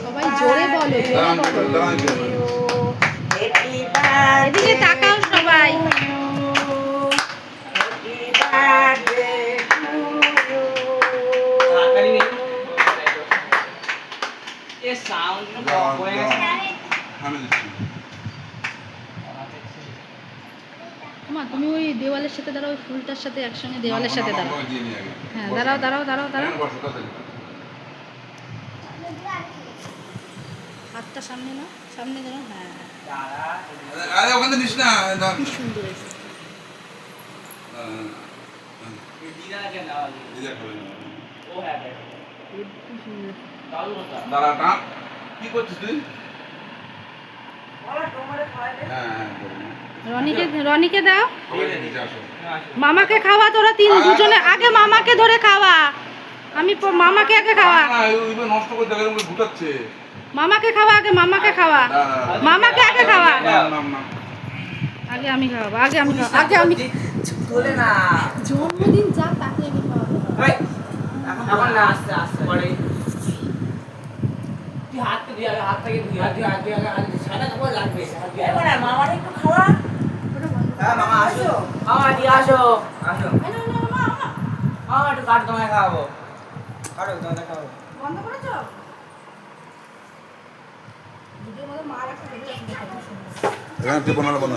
সবাই জোরে বলো, জোরে বলো। এদিকে তাকাও সবাই। মা তুমি ওই দেওয়ালের সাথে দাঁড়াও, ওই ফুলটার সাথে একসঙ্গে দেওয়ালের সাথে দাঁড়াও। হ্যাঁ দাঁড়াও দাঁড়াও দাঁড়াও দাঁড়াও। হাতটা সামনে নাও, সামনে দাঁড়াও। হ্যাঁ আরে ওখানে নিস না, কি সুন্দর হয়েছে। দাঁড়া কাপ কি করছিস তুই? রনিকে দাও, মামাকে খাওয়া। তোরা দুজনে আগে মামাকে ধরে খাওয়া। আমি মামাকে আগে খাওয়া। নষ্ট করে দেখা ঘুটাচ্ছে। মামাকে খাওয়া আগে, মামাকে খাওয়া, মামাকে আগে খাওয়া। আগে আমি খাওয়াবো, আগে আমি খাওয়া, আগে আমি। চলে না জন্মদিন যা তাকে আগে খাওয়াবো। এখন না, আস্তে আস্তে পরে তুই হাতটা দিয়ে আগে, হাত থেকে ধুই, হাত দিয়ে আগে সাদা কাপড় লাগবে। মামার একটু খাওয়া। হ্যাঁ মামা আসো, মামা দিয়ে আসো, আসো মামা একটু কাট, তোমায় খাওয়াবো। কাটো তোমায় খাওয়াবো। বন্ধ করেছো? ভিডিও মধ্যে মার একটা ভিডিও আছে। এখানে টিপনালা বন্ধ।